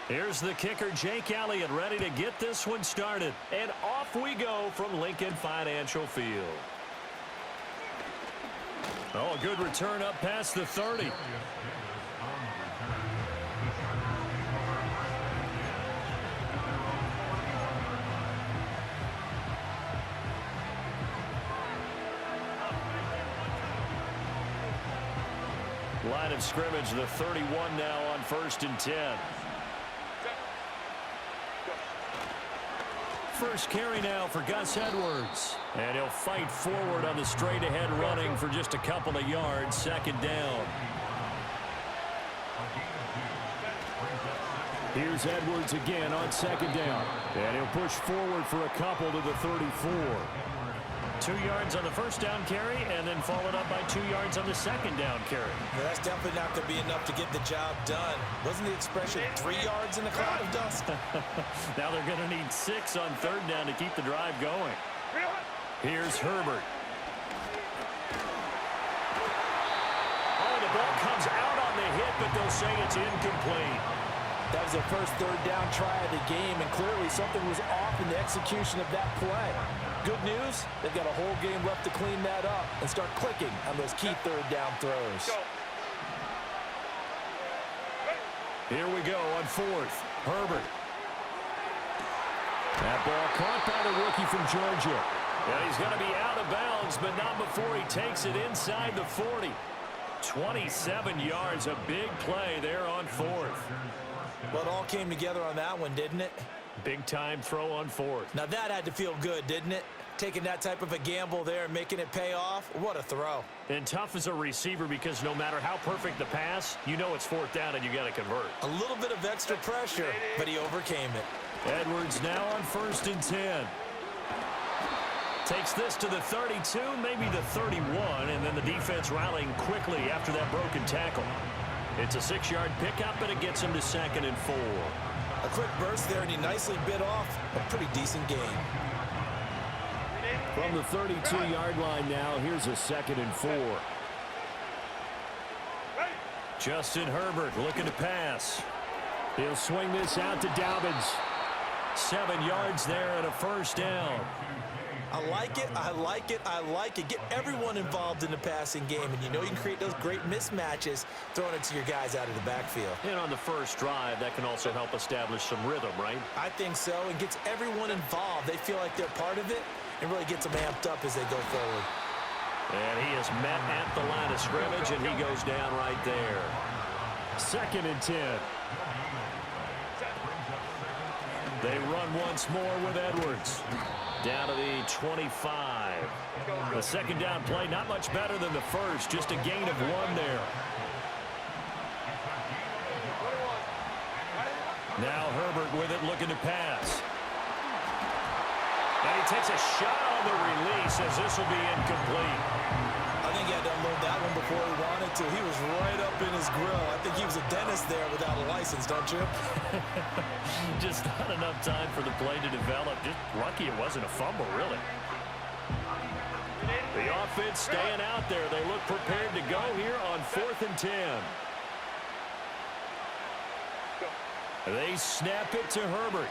Here's the kicker, Jake Elliott, ready to get this one started. And off we go from Lincoln Financial Field. Oh, a good return up past the 30. Line of scrimmage, the 31 now on 1st and 10. First carry now for Gus Edwards. And he'll fight forward on the straight-ahead running for just a couple of yards. 2nd down. Here's Edwards again on 2nd down. And he'll push forward for a couple to the 34. 2 yards on the first down carry, and then followed up by 2 yards on the 2nd down carry. Yeah, that's definitely not going to be enough to get the job done. Wasn't the expression 3 yards in a cloud of dust? Now they're going to need 6 on 3rd down to keep the drive going. Here's Herbert. Oh, the ball comes out on the hit, but they'll say it's incomplete. That was their first 3rd down try of the game, and clearly something was off in the execution of that play. Good news, they've got a whole game left to clean that up and start clicking on those key 3rd down throws. Here we go on 4th. Herbert. That ball caught by the rookie from Georgia. And he's going to be out of bounds, but not before he takes it inside the 40. 27 yards, a big play there on 4th. Well, it all came together on that one, didn't it? Big-time throw on 4th. Now that had to feel good, didn't it? Taking that type of a gamble there and making it pay off. What a throw. And tough as a receiver because no matter how perfect the pass, you know it's 4th down and you got to convert. A little bit of extra pressure, but he overcame it. Edwards now on 1st and 10. Takes this to the 32, maybe the 31, and then the defense rallying quickly after that broken tackle. It's a 6-yard pickup, but it gets him to 2nd and 4. A quick burst there, and he nicely bit off a pretty decent gain. From the 32-yard line now, here's a 2nd and 4. Justin Herbert looking to pass. He'll swing this out to Dobbins. 7 yards there and a 1st down. I like it, I like it, I like it. Get everyone involved in the passing game, and you know you can create those great mismatches throwing it to your guys out of the backfield. And on the first drive, that can also help establish some rhythm, right? I think so. It gets everyone involved. They feel like they're part of it, and really gets them amped up as they go forward. And he is met at the line of scrimmage, and he goes down right there. 2nd and 10. They run once more with Edwards. Down to the 25. The 2nd down play, not much better than the first. Just a gain of 1 there. Now Herbert with it, looking to pass. And he takes a shot on the release as this will be incomplete. I think he had to unload that one before he wanted to. He was right up in his grill. I think he was a dentist there without a license, don't you? Just not enough time for the play to develop. Just lucky it wasn't a fumble, really. The offense staying out there. They look prepared to go here on 4th and 10. They snap it to Herbert.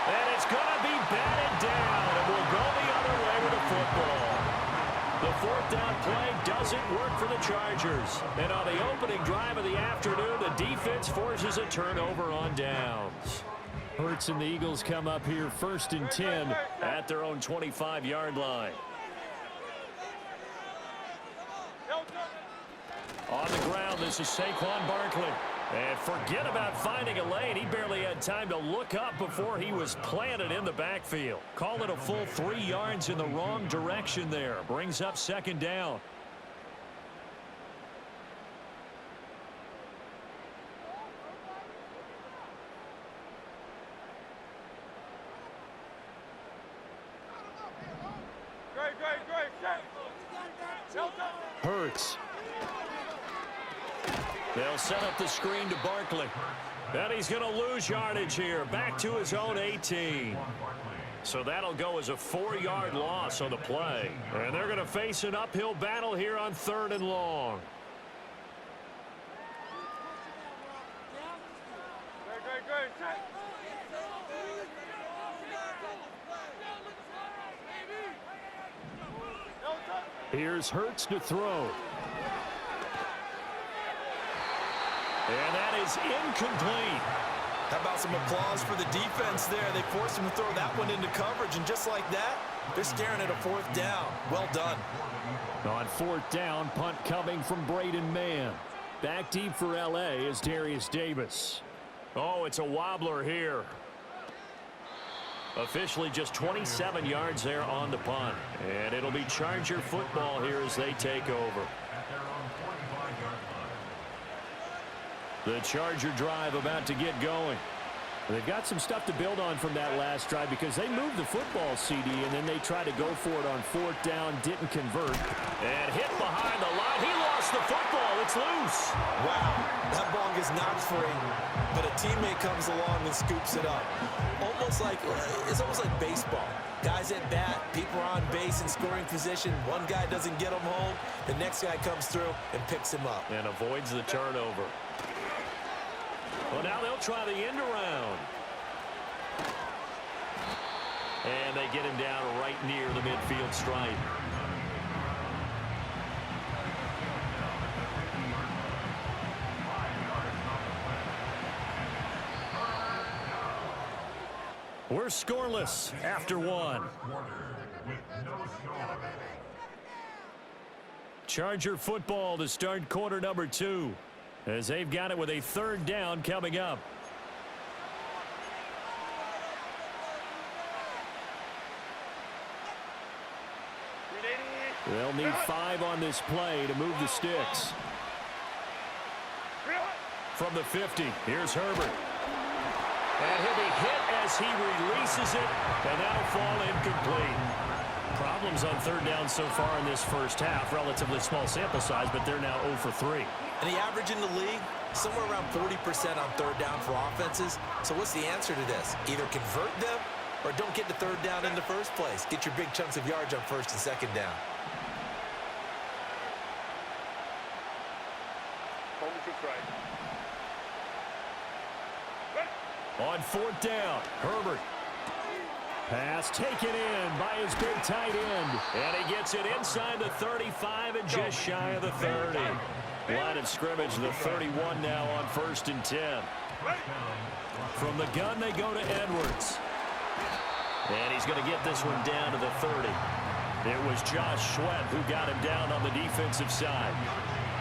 And it's going to be batted down, and we'll go the other way with the football. The 4th down play doesn't work for the Chargers. And on the opening drive of the afternoon, the defense forces a turnover on downs. Hurts and the Eagles come up here 1st and 10 at their own 25-yard line. On the ground, this is Saquon Barkley. And forget about finding a lane. He barely had time to look up before he was planted in the backfield. Call it a full 3 yards in the wrong direction there. Brings up 2nd down. Hurts. They'll set up the screen to Barkley. And he's going to lose yardage here. Back to his own 18. So that'll go as a 4-yard loss on the play. And they're going to face an uphill battle here on 3rd and long. Here's Hurts to throw. And that is incomplete. How about some applause for the defense there? They forced him to throw that one into coverage, and just like that, they're staring at a fourth down. Well done. On fourth down, punt coming from Braden Mann. Back deep for L.A. is Darius Davis. Oh, it's a wobbler here. Officially just 27 yards there on the punt. And it'll be Charger football here as they take over. The Charger drive about to get going. They've got some stuff to build on from that last drive because they moved the football, CD, and then they tried to go for it on fourth down, didn't convert. And hit behind the line. He lost the football. It's loose. Wow, that ball gets knocked free, but a teammate comes along and scoops it up. It's almost like baseball. Guys at bat, people are on base in scoring position. One guy doesn't get him home. The next guy comes through and picks him up. And avoids the turnover. Well, now they'll try the end around. And they get him down right near the midfield stripe. We're scoreless after one. Charger football to start quarter number 2. As they've got it with a third down coming up. They'll need 5 on this play to move the sticks. From the 50, here's Herbert. And he'll be hit as he releases it, and that'll fall incomplete. Problems on third down so far in this first half. Relatively small sample size, but they're now 0 for 3. And the average in the league, somewhere around 40% on third down for offenses. So what's the answer to this? Either convert them or don't get the third down in the first place. Get your big chunks of yards on first and second down. On fourth down, Herbert. Pass taken in by his big tight end. And he gets it inside the 35 and just shy of the 30. Line of scrimmage, the 31 now on 1st and 10. From the gun, they go to Edwards. And he's going to get this one down to the 30. It was Josh Sweat who got him down on the defensive side.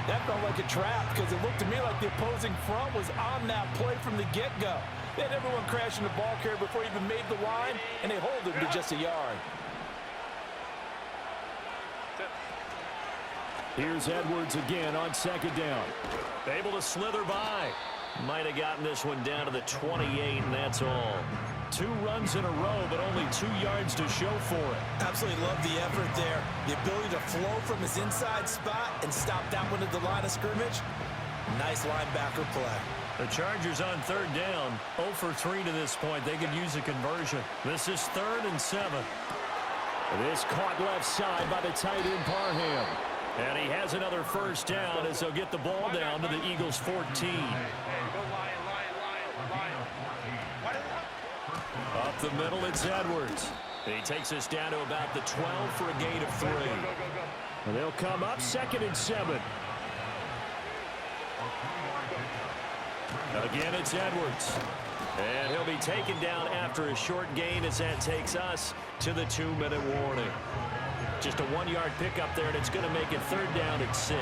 That felt like a trap because it looked to me like the opposing front was on that play from the get-go. They had everyone crashing the ball carrier before he even made the line, and they hold him to just a yard. Here's Edwards again on second down. Able to slither by. Might have gotten this one down to the 28, and that's all. 2 runs in a row, but only 2 yards to show for it. Absolutely love the effort there. The ability to flow from his inside spot and stop that one at the line of scrimmage. Nice linebacker play. The Chargers on third down, 0 for 3 to this point. They could use a conversion. This is 3rd and 7. This caught left side by the tight end Parham. And he has another first down as they'll get the ball down to the Eagles 14. Up the middle, it's Edwards. He takes us down to about the 12 for a gain of 3. And they'll come up 2nd and 7. Again, it's Edwards. And he'll be taken down after a short gain as that takes us to the 2-minute warning. Just a 1-yard pickup there, and it's going to make it 3rd down at 6.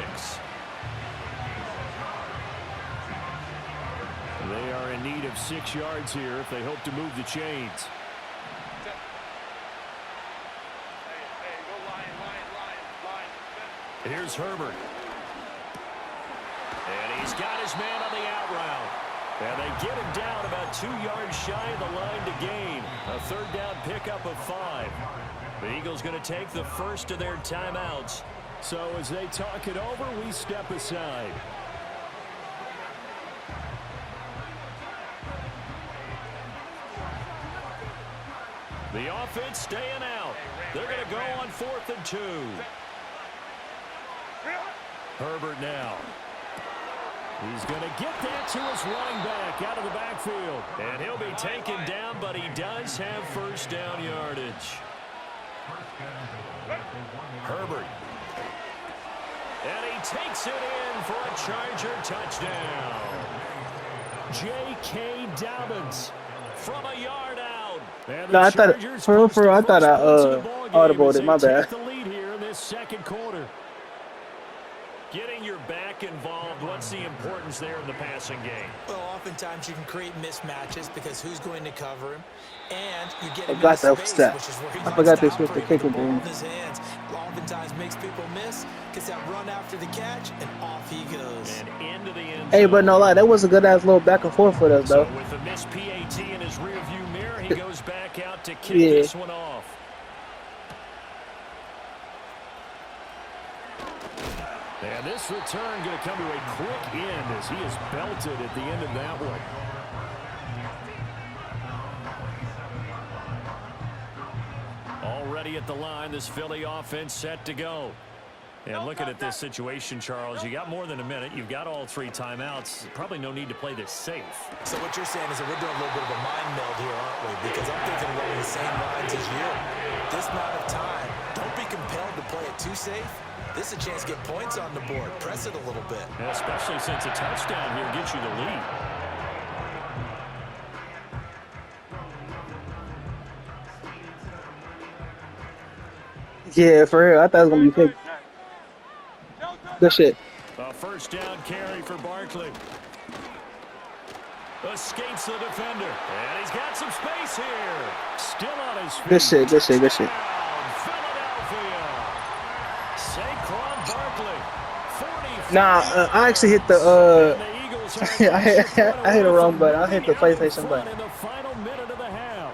They are in need of 6 yards here if they hope to move the chains. Here's Herbert. And he's got his man on the out route. And they get him down about 2 yards shy of the line to gain. A 3rd down pickup of 5. The Eagles going to take the first of their timeouts. So as they talk it over, we step aside. The offense staying out. They're going to go on 4th and 2. Herbert now. He's going to get that to his running back out of the backfield. And he'll be taken down, but he does have first down yardage. Herbert. And he takes it in for a Charger touchdown. J.K. Dobbins from a yard out. And No, I thought I thought I audibled it. My bad. Take the lead here in this second quarter. Getting your back involved, what's the importance there in the passing game? Well, oftentimes you can create mismatches because who's going to cover him, and you get him I got in that space, step. which is where he I likes forgot to they switched the operate with kicking the ball in thing. his hands. Oftentimes makes people miss, gets that run after the catch, and off he goes. And into the end Hey, zone. but no lie, that was a good ass little back and forth for us So though. with the missed PAT in his rearview mirror, he goes back out to kick Yeah. this one off. And this return going to come to a quick end as he is belted at the end of that one. Already at the line, this Philly offense set to go. And looking at this situation, Charles, you got more than a minute. You've got all 3 timeouts. Probably no need to play this safe. So what you're saying is that we're doing a little bit of a mind meld here, aren't we? Because I'm thinking along the same lines as you. This amount of time, don't be compelled to play it too safe. This is a chance to get points on the board. Press it a little bit. Yeah, especially since a touchdown here gets you the lead. Yeah, for real. I thought it was gonna be big. Good shit. A first down carry for Barkley. Escapes the defender. And he's got some space here. Still on his feet. Good shit. Good shit. Good shit. Touchdown, Philadelphia. Saquon Barkley. 45. Nah, I actually hit the And the Eagles have I hit the wrong button. I hit the PlayStation button. in the final minute of the half.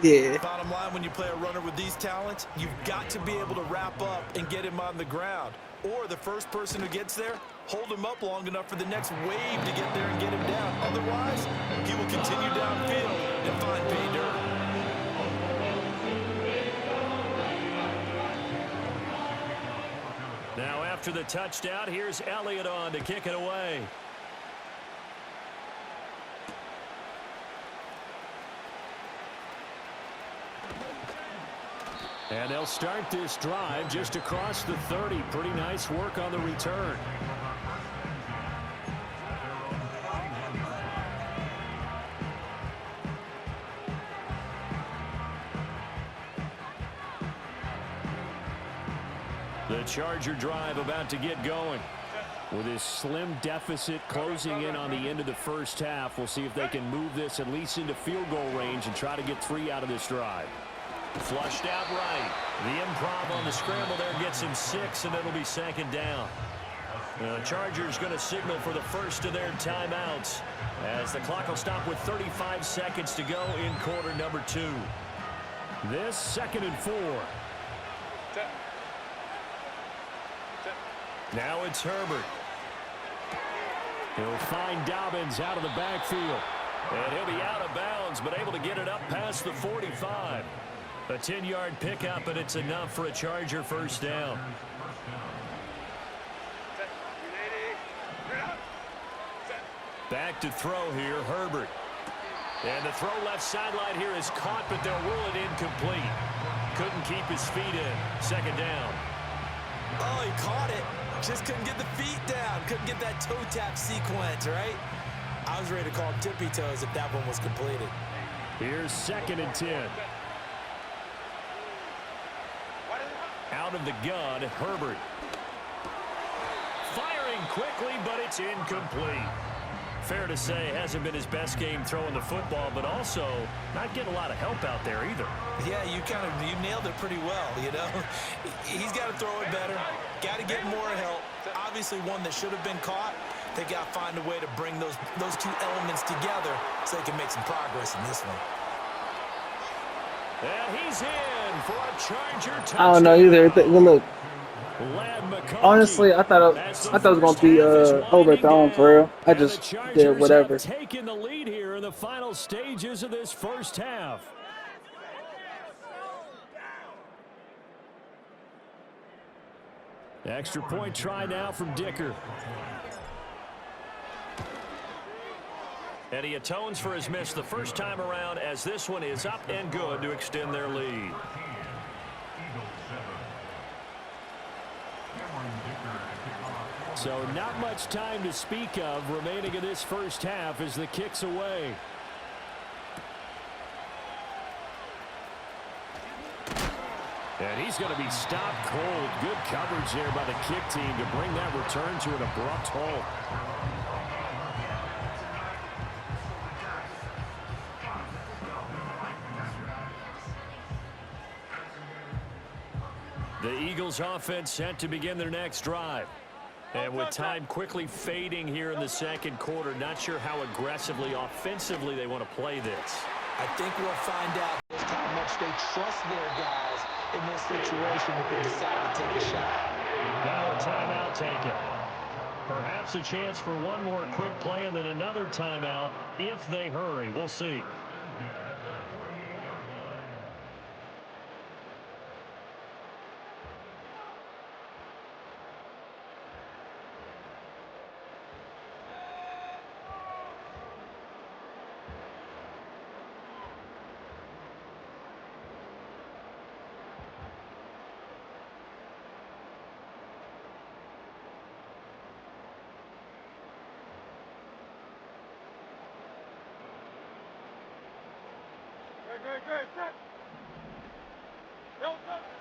Yeah. Bottom line, when you play a runner with these talents, you've got to be able to wrap up and get him on the ground. Or the first person who gets there, hold him up long enough for the next wave to get there and get him down. Otherwise, he will continue downfield and find pay dirt. Now after the touchdown, here's Elliott on to kick it away. And they'll start this drive just across the 30. Pretty nice work on the return. The Charger drive about to get going. With his slim deficit closing in on the end of the first half, we'll see if they can move this at least into field goal range and try to get 3 out of this drive. Flushed out right. The improv on the scramble there gets him 6, and it'll be second down. The Chargers going to signal for the first of their timeouts as the clock will stop with 35 seconds to go in quarter number 2. This 2nd and 4. Now it's Herbert. He'll find Dobbins out of the backfield. And he'll be out of bounds, but able to get it up past the 45. A 10-yard pickup, and it's enough for a Charger first down. Back to throw here, Herbert. And the throw left sideline here is caught, but they'll rule it incomplete. Couldn't keep his feet in. Second down. Oh, he caught it. Just couldn't get the feet down. Couldn't get that toe tap sequence, right? I was ready to call tippy toes if that one was completed. Here's 2nd and 10. Out of the gun, Herbert. Firing quickly, but it's incomplete. Fair to say, hasn't been his best game throwing the football, but also not getting a lot of help out there either. Yeah, you nailed it pretty well, you know. He's got to throw it better. Got to get more help. Obviously one that should have been caught. They got to find a way to bring those 2 elements together so they can make some progress in this one. And he's in for a Charger touchdown. I don't know either. Look, honestly, I thought it was gonna be overthrown for real. I just did whatever. Taking the lead here in the final stages of this first half. Extra point try now from Dicker. And he atones for his miss the first time around as this one is up and good to extend their lead. So not much time to speak of remaining in this first half as the kick's away. And he's going to be stopped cold. Good coverage there by the kick team to bring that return to an abrupt halt. The Eagles offense set to begin their next drive. And with time quickly fading here in the second quarter, not sure how aggressively, offensively they want to play this. I think we'll find out just how much they trust their guys in this situation if they decide to take a shot. Now a timeout taken. Perhaps a chance for one more quick play and then another timeout if they hurry. We'll see.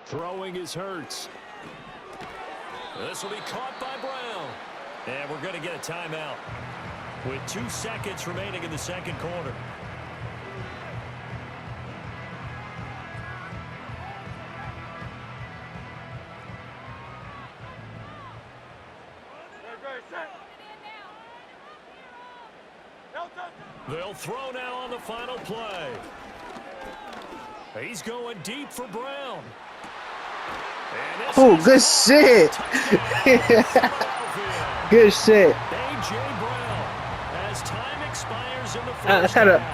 Throwing is Hurts. This will be caught by Brown. And we're going to get a timeout with 2 seconds remaining in the second quarter. They'll throw now on the final play. He's going deep for Brown. Oh, good shit. Good shit. A.J. Brown, as time expires in the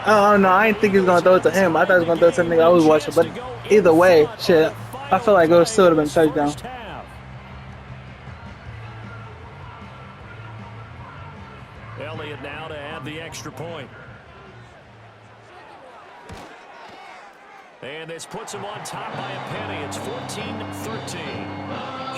I don't know. I didn't think he was going to throw it to him. I thought he was going to throw it to something I was watching. But either way, shit, I feel like it would still have been touchdown. Elliott now to add the extra point. And this puts him on top by a penny. It's 14-13.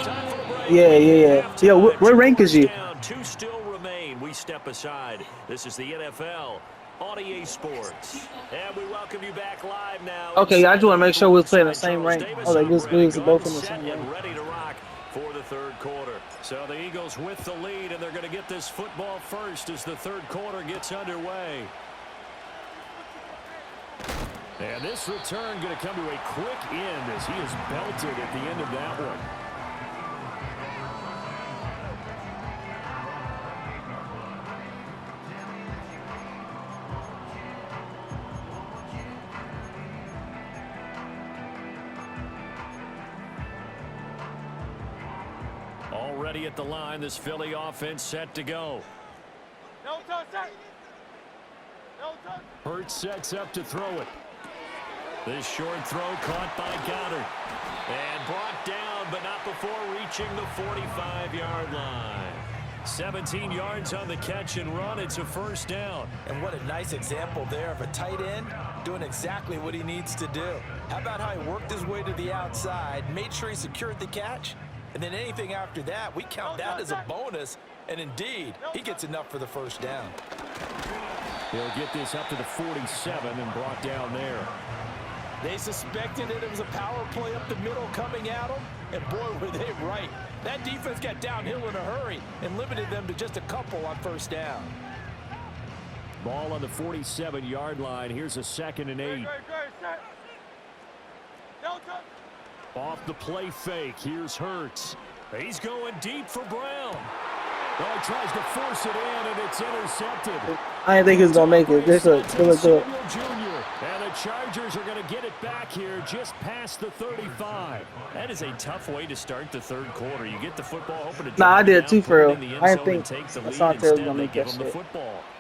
Time for a break. Yeah. Yo, where rank is you? 2 still remain. We step aside. This is the NFL on EA Sports. And we welcome you back live now. Okay, I just want to make sure we're playing the same rank. Oh, like this is both in the same rank. Ready to rock for the third quarter. So the Eagles with the lead, and they're going to get this football first as the third quarter gets underway. And this return going to come to a quick end as he is belted at the end of that one. Already at the line, this Philly offense set to go. No touch. Hurts sets up to throw it. This short throw caught by Goddard. And brought down, but not before reaching the 45-yard line. 17 yards on the catch and run. It's a first down. And what a nice example there of a tight end doing exactly what he needs to do. How about how he worked his way to the outside, made sure he secured the catch, and then anything after that, we count that as a bonus. And indeed, he gets enough for the first down. He'll get this up to the 47 and brought down there. They suspected that it was a power play up the middle coming at them, and boy, were they right. That defense got downhill in a hurry and limited them to just a couple on first down. Ball on the 47-yard line. Here's a 2nd and 8. Off the play fake. Here's Hurts. He's going deep for Brown. Well, he tries to force it in, and it's intercepted. I didn't think he was going to make it. This look good. And the Chargers are going to get it back here just past the 35. That is a tough way to start the third quarter. You get the football open. Nah, I did too for real. I didn't think Asante was going to make that shit.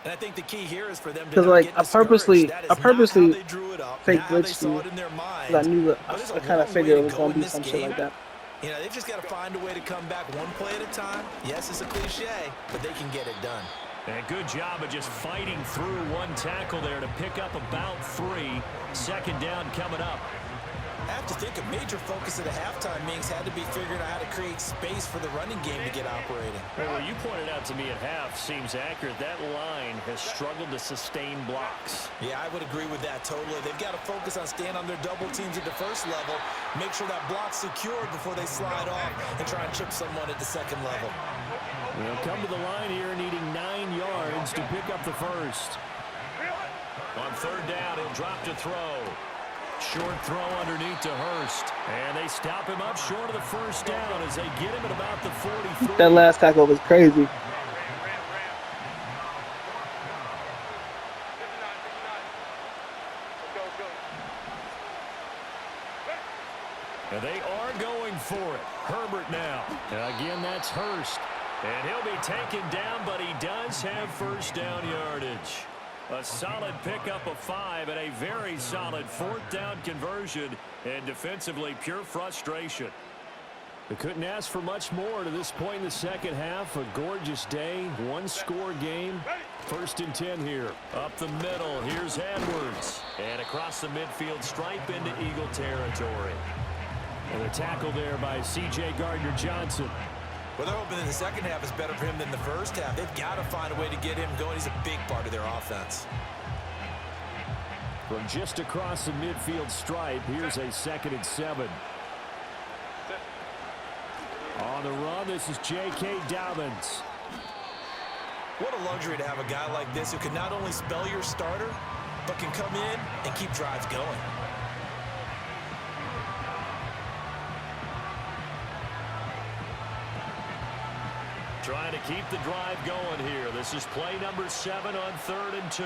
And I think the key here is for them to because like I purposely fake glitched you because I knew that I kind of figured it was going to be some shit like that. You know, they've just got to find a way to come back one play at a time. Yes, it's a cliche, but they can get it done. And good job of just fighting through one tackle there to pick up about 3. Second down coming up. I have to think a major focus of the halftime meetings had to be figuring out how to create space for the running game to get operating. Well, you pointed out to me at half seems accurate. That line has struggled to sustain blocks. Yeah, I would agree with that totally. They've got to focus on staying on their double teams at the first level, make sure that block's secured before they slide off and try and chip someone at the second level. They'll come to the line here needing 9 yards to pick up the first. On third down, he'll drop to throw. Short throw underneath to Hurst. And they stop him up short of the first down as they get him at about the 43. That last tackle was crazy. And they are going for it. Herbert now. And again, that's Hurst. And he'll be taken down, but he does have first down yardage. A solid pickup of 5 and a very solid fourth down conversion. And defensively, pure frustration. They couldn't ask for much more to this point in the second half. A gorgeous day, one-score game. First and 10 here. Up the middle, here's Edwards. And across the midfield stripe into Eagle territory. And a tackle there by C.J. Gardner-Johnson. Well, they're hoping that the second half is better for him than the first half. They've got to find a way to get him going. He's a big part of their offense. From just across the midfield stripe, here's a 2nd and 7. On the run, this is J.K. Dobbins. What a luxury to have a guy like this who can not only spell your starter, but can come in and keep drives going. Trying to keep the drive going here. This is play number 7 on 3rd and 2.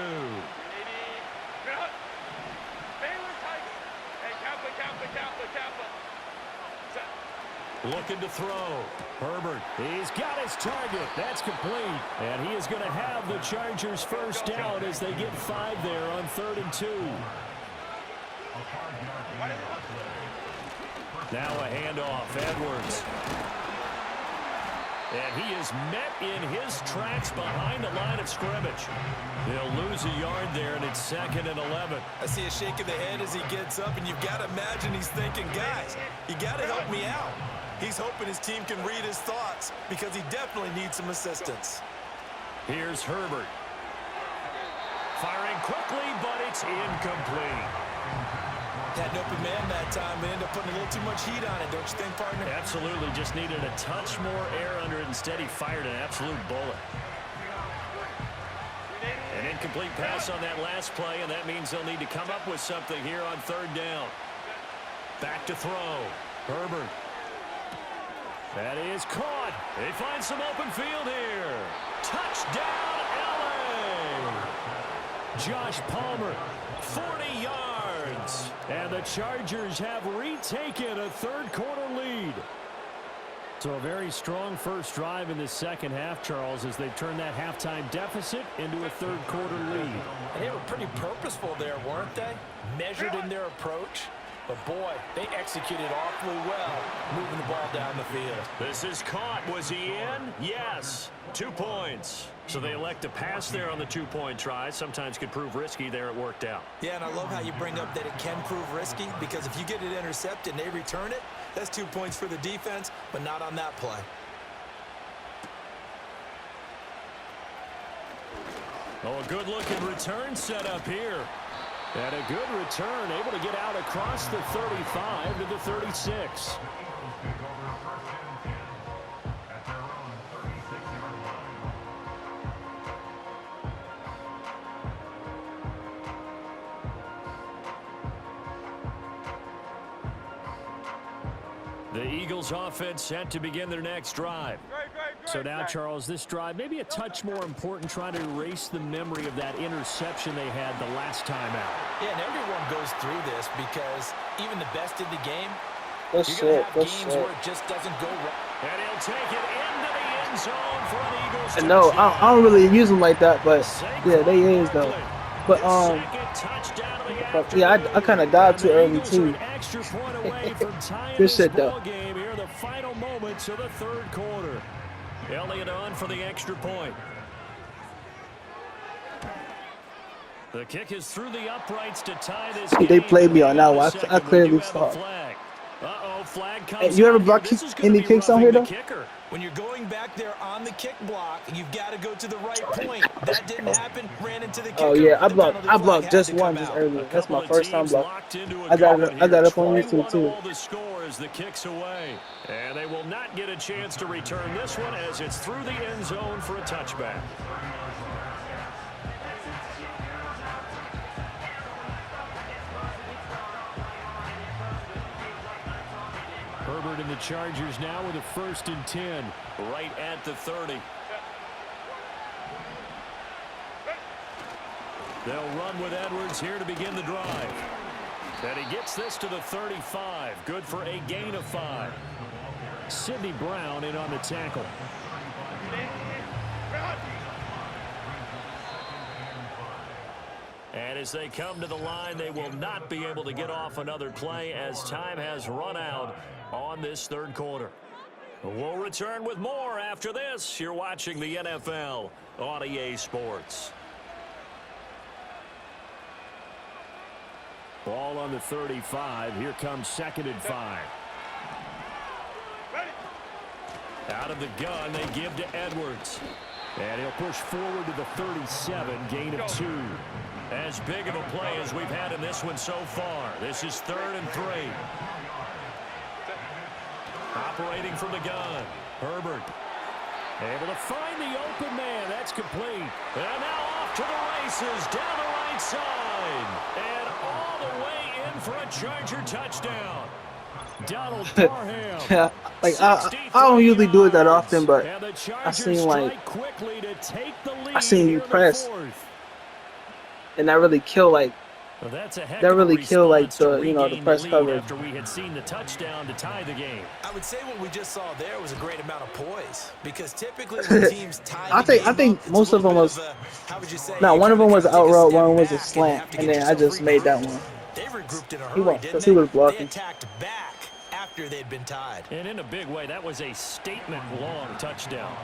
Looking to throw. Herbert, he's got his target. That's complete. And he is going to have the Chargers first down as they get 5 there on 3rd and 2. Now a handoff. Edwards. And he is met in his tracks behind the line of scrimmage. They'll lose a yard there, and it's 2nd and 11. I see a shake of the head as he gets up, and you've got to imagine he's thinking, guys, you got to help me out. He's hoping his team can read his thoughts because he definitely needs some assistance. Here's Herbert. Firing quickly, but it's incomplete. Had an open man that time and ended up putting a little too much heat on it, don't you think, partner? Absolutely. Just needed a touch more air under it. Instead, he fired an absolute bullet. An incomplete pass on that last play, and that means they'll need to come up with something here on 3rd down. Back to throw. Herbert. That is caught. They find some open field here. Touchdown, LA! Josh Palmer, 40 yards. And the Chargers have retaken a 3rd quarter lead. So a very strong first drive in the second half, Charles, as they've turned that halftime deficit into a 3rd quarter lead. And they were pretty purposeful there, weren't they? Measured in their approach. But, boy, they executed awfully well, moving the ball down the field. This is caught. Was he in? Yes. 2 points. So they elect to pass there on the 2-point try. Sometimes could prove risky. There it worked out. Yeah, and I love how you bring up that it can prove risky, because if you get it intercepted and they return it, that's 2 points for the defense, but not on that play. Oh, a good-looking return set up here. And a good return, able to get out across the 35 to the 36. The Eagles offense set to begin their next drive. So now, Charles, this drive maybe a touch more important, trying to erase the memory of that interception they had the last time out. Yeah, and everyone goes through this because even the best in the game, That's you're going to it. have That's games it. where it just doesn't go right. And he'll take it into the end zone for an Eagles And no, touchdown. I don't really use them like that, but yeah, they is though. But yeah, I kind of died too early too. Good shit though. Game here, the final moments of the 3rd quarter. Elliott on for the extra point. The kick is through the uprights to tie this They game. played me on that one. I Second, clearly we do have a saw. flag. Flag Hey, comes you ever out block here. This is gonna any be kicks on roughing here the though? kicker. When you're going back there on the kick block, you've got to go to the right point. That didn't happen. Ran into the kicker. Oh yeah, I The blocked. penalty I flag blocked had just to one come just out. earlier. That's my first time block. Locked into a I got going it. I got here. it up on YouTube 21 too. all the score as the kick's away. And they will not get a chance to return this one as it's through the end zone for a touchback. Herbert and the Chargers now with a 1st and 10. Right at the 30. They'll run with Edwards here to begin the drive. And he gets this to the 35. Good for a gain of 5. Sidney Brown in on the tackle. And as they come to the line, they will not be able to get off another play as time has run out on this 3rd quarter. We'll return with more after this. You're watching the NFL on EA Sports. Ball on the 35. Here comes 2nd and 5. Out of the gun, they give to Edwards. And he'll push forward to the 37, gain of 2. As big of a play as we've had in this one so far. This is 3rd and 3. Operating from the gun. Herbert. Able to find the open man. That's complete. And now off to the races down the right side. And all the way in for a Charger touchdown. Donald Parham. Yeah, like I don't usually do it that often, but I seen you press, and that really kill like the press coverage. After we had seen the touchdown to tie the game. I would say what we just saw there was a great amount of poise because typically when teams tie I think most of them was one of them was an out route, one was a slant, and then I just made that one. They regrouped in a He hurry, because he was blocking. They attacked back after they'd been tied. And in a big way, that was a statement-long touchdown.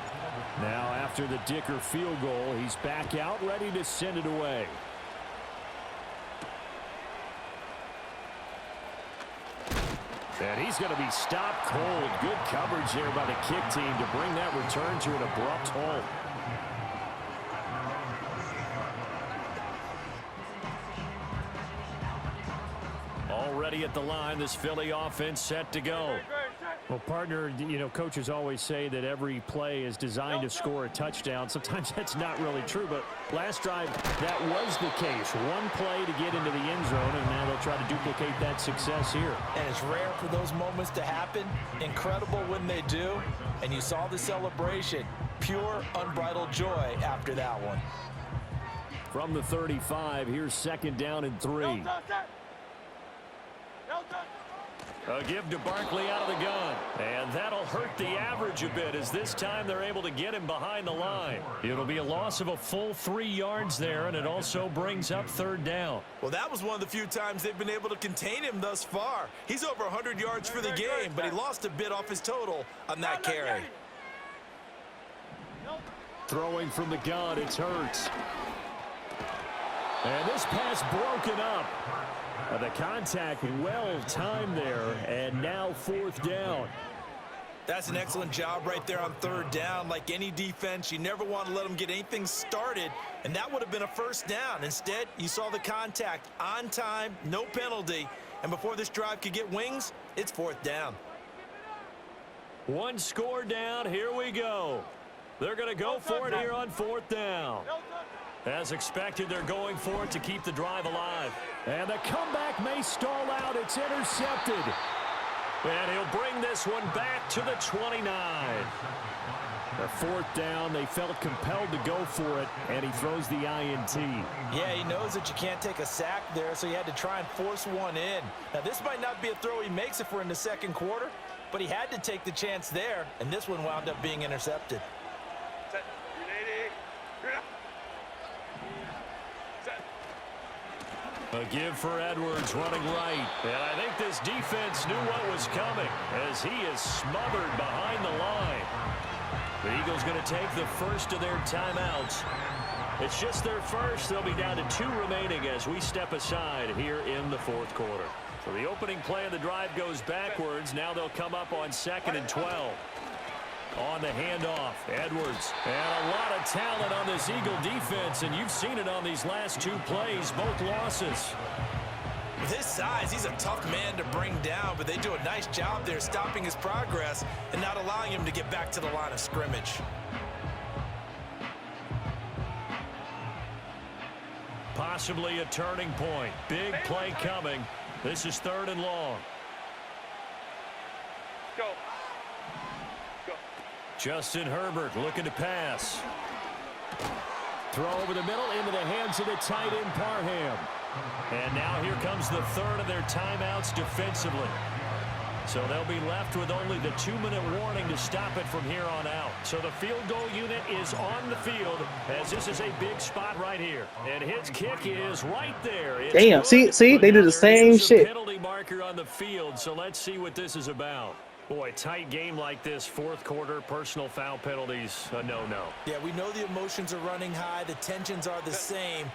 Now, after the Dicker field goal, he's back out, ready to send it away. And he's going to be stopped cold. Good coverage there by the kick team to bring that return to an abrupt halt. Already at the line, this Philly offense set to go. Well, partner, coaches always say that every play is designed to score a touchdown. Sometimes that's not really true, but last drive, that was the case. One play to get into the end zone, and now they'll try to duplicate that success here. And it's rare for those moments to happen. Incredible when they do. And you saw the celebration. Pure, unbridled joy after that one. From the 35, here's 2nd down and 3. A give to Barkley out of the gun. And that'll hurt the average a bit as this time they're able to get him behind the line. It'll be a loss of a full 3 yards there, and it also brings up 3rd down. Well, that was one of the few times they've been able to contain him thus far. He's over 100 yards for the game, but he lost a bit off his total on that carry. Throwing from the gun, it's Hurts. And this pass broken up. The contact well timed there, and now 4th down. That's an excellent job right there on 3rd down. Like any defense, you never want to let them get anything started, and that would have been a 1st down. Instead, you saw the contact on time, no penalty, and before this drive could get wings, it's 4th down. One score down, here we go. They're going to go for it here on 4th down. As expected, they're going for it to keep the drive alive. And the comeback may stall out. It's intercepted. And he'll bring this one back to the 29. The 4th down, they felt compelled to go for it, and he throws the INT. Yeah, he knows that you can't take a sack there, so he had to try and force one in. Now, this might not be a throw he makes if we're in the 2nd quarter, but he had to take the chance there, and this one wound up being intercepted. A give for Edwards running right. And I think this defense knew what was coming as he is smothered behind the line. The Eagles going to take the first of their timeouts. It's just their first. They'll be down to 2 remaining as we step aside here in the fourth quarter. So the opening play of the drive goes backwards. Now they'll come up on 2nd and 12. On the handoff, Edwards. And a lot of talent on this Eagle defense, and you've seen it on these last 2 plays, both losses. With his size, he's a tough man to bring down, but they do a nice job there stopping his progress and not allowing him to get back to the line of scrimmage. Possibly a turning point. Big play coming. This is 3rd and long. Go. Justin Herbert looking to pass. Throw over the middle into the hands of the tight end Parham. And now here comes the 3rd of their timeouts defensively. So they'll be left with only the 2-minute warning to stop it from here on out. So the field goal unit is on the field as this is a big spot right here. And his kick is right there. It's Damn, good, see, they do the same there's a shit. penalty marker on the field, so let's see what this is about. Boy, tight game like this, fourth quarter, personal foul penalties, a no-no. Yeah, we know the emotions are running high. The tensions are the same.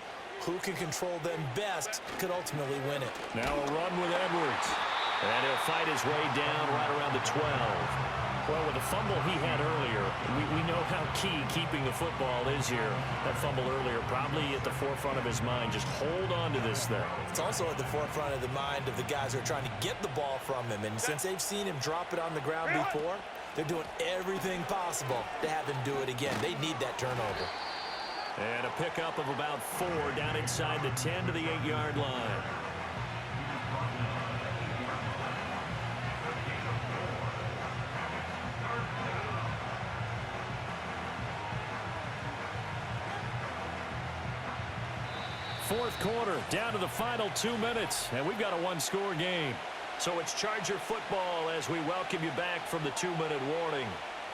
Who can control them best could ultimately win it. Now a run with Edwards. And he'll fight his way down right around the 12. Well, with the fumble he had earlier, we know how key keeping the football is here. That fumble earlier probably at the forefront of his mind. Just hold on to this thing. It's also at the forefront of the mind of the guys who are trying to get the ball from him. And since they've seen him drop it on the ground before, they're doing everything possible to have him do it again. They need that turnover. And a pickup of about 4 down inside the 10 to the 8-yard line. Fourth quarter, down to the final 2 minutes, and we've got a 1-score game. So it's Charger football as we welcome you back from the 2-minute warning.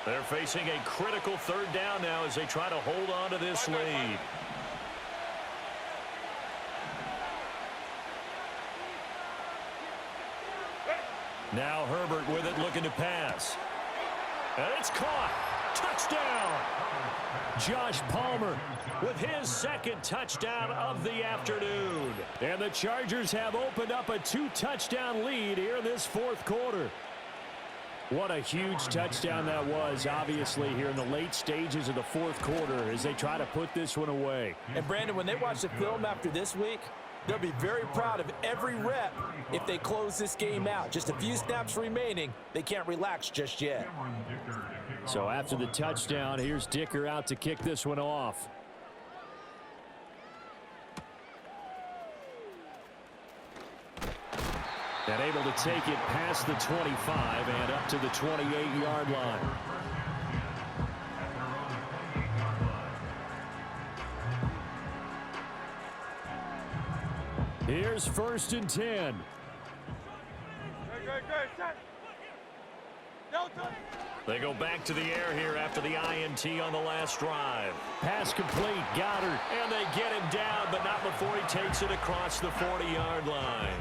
They're facing a critical 3rd down now as they try to hold on to this lead. Now Herbert with it, looking to pass. And it's caught. Touchdown! Josh Palmer with his 2nd touchdown of the afternoon. And the Chargers have opened up a 2-touchdown lead here in this fourth quarter. What a huge touchdown that was, obviously, here in the late stages of the fourth quarter as they try to put this one away. And, Brandon, when they watch the film after this week, they'll be very proud of every rep if they close this game out. Just a few snaps remaining. They can't relax just yet. So after the touchdown, here's Dicker out to kick this one off. And able to take it past the 25 and up to the 28-yard line. Here's 1st and 10. They go back to the air here after the INT on the last drive. Pass complete, Goddard, and they get him down, but not before he takes it across the 40-yard line.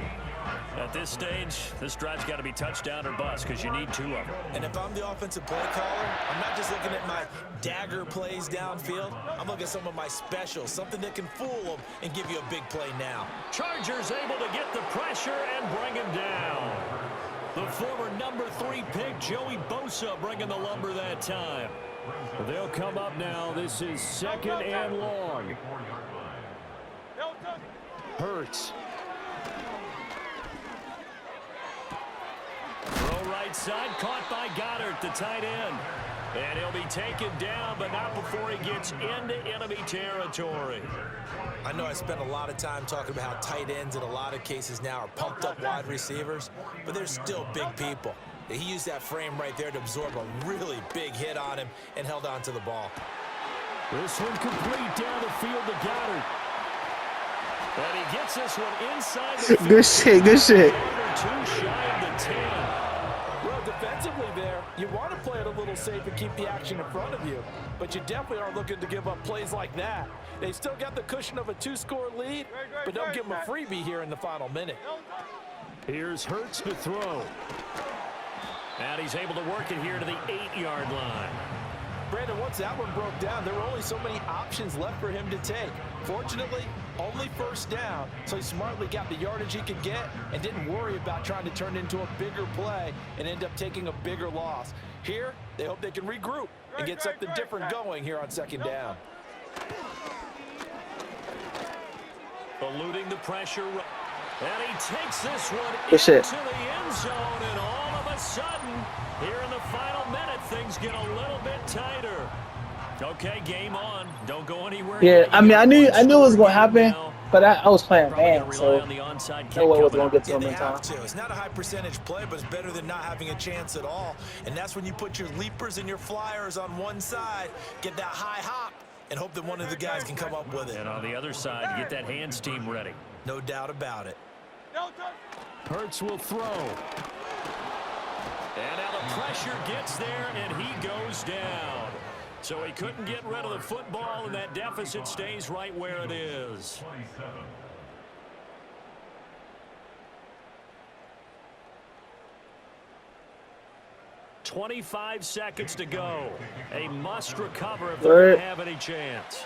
At this stage, this drive's got to be touchdown or bust because you need 2 of them. And if I'm the offensive play caller, I'm not just looking at my dagger plays downfield. I'm looking at some of my specials, something that can fool them and give you a big play now. Chargers able to get the pressure and bring him down. The former number 3 pick, Joey Bosa, bringing the lumber that time. They'll come up now. This is 2nd and long. Hurts. Throw right side, caught by Goddard, the tight end. And he'll be taken down, but not before he gets into enemy territory. I know I spent a lot of time talking about how tight ends in a lot of cases now are pumped up wide receivers, but they're still big people. He used that frame right there to absorb a really big hit on him and held on to the ball. This one complete down the field to Goddard. And he gets this one inside the field. Good shit, good shit. Number 2 shy of the 10. Well, defensively there, you want to play it a little safe and keep the action in front of you, but you definitely aren't looking to give up plays like that. They've still got the cushion of a 2-score lead, but don't give them a freebie here in the final minute. Here's Hurts to throw. And he's able to work it here to the 8-yard line. Brandon, once that one broke down, there were only so many options left for him to take. Fortunately, only first down, so he smartly got the yardage he could get and didn't worry about trying to turn it into a bigger play and end up taking a bigger loss. Here, they hope they can regroup and get something different going here on second down. Eluding the pressure. And he takes this one Good shit. into the end zone, and all of a sudden, here in the final minute, things get a little bit tighter. Okay, game on. Don't go anywhere. Yeah, I mean, I knew it was gonna happen, but I was playing man, so no way was gonna get to him in time. It's not a high percentage play, but it's better than not having a chance at all. And that's when you put your leapers and your flyers on one side, get that high hop, and hope that one of the guys can come up with it. And on the other side, get that hands team ready. No doubt about it. Hurts will throw. And now the pressure gets there, and he goes down. So he couldn't get rid of the football, and that deficit stays right where it is. 25 seconds to go. A must recover if they're going to have any chance.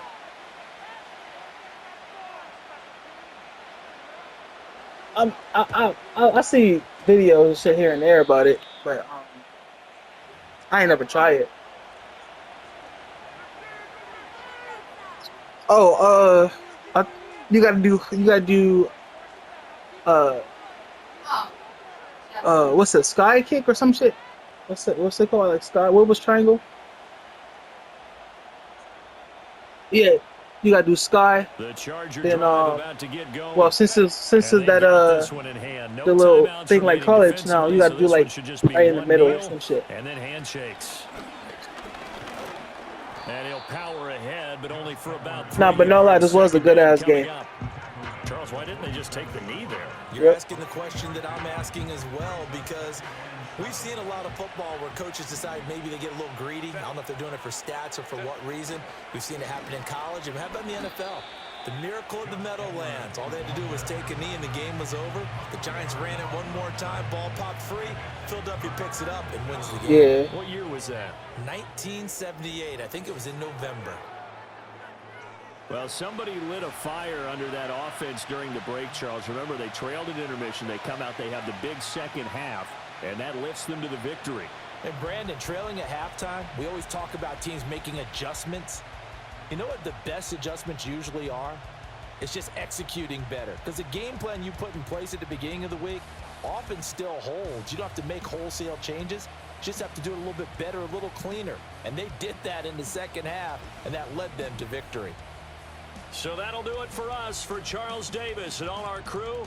I see videos and shit here and there about it, but I ain't never tried it. Oh, you gotta do what's it, sky kick or some shit? What's it called? Like sky? What was triangle? Yeah, you gotta do sky. The Charger then about to get going. well, since it's that no the little timeouts thing like remaining college now, you gotta so do this one like should just be right in the one middle kneel or some shit. And then handshakes. And he'll power ahead, but only for about 3 Nah, but no lie, this was a good ass coming game. up. Charles, why didn't they just take the knee there? You're asking the question that I'm asking as well, because we've seen a lot of football where coaches decide maybe they get a little greedy. I don't know if they're doing it for stats or for what reason. We've seen it happen in college, and how about in the NFL? The miracle of the Meadowlands. All they had to do was take a knee and the game was over. The Giants ran it one more time, ball popped free. Philadelphia picks it up and wins the game. Yeah. What year was that? 1978. I think it was in November. Well, somebody lit a fire under that offense during the break, Charles. Remember, they trailed at intermission. They come out, they have the big second half, and that lifts them to the victory. And Brandon, trailing at halftime, we always talk about teams making adjustments. You know what the best adjustments usually are? It's just executing better. Because the game plan you put in place at the beginning of the week often still holds. You don't have to make wholesale changes. You just have to do it a little bit better, a little cleaner. And they did that in the second half, and that led them to victory. So that'll do it for us. For Charles Davis and all our crew,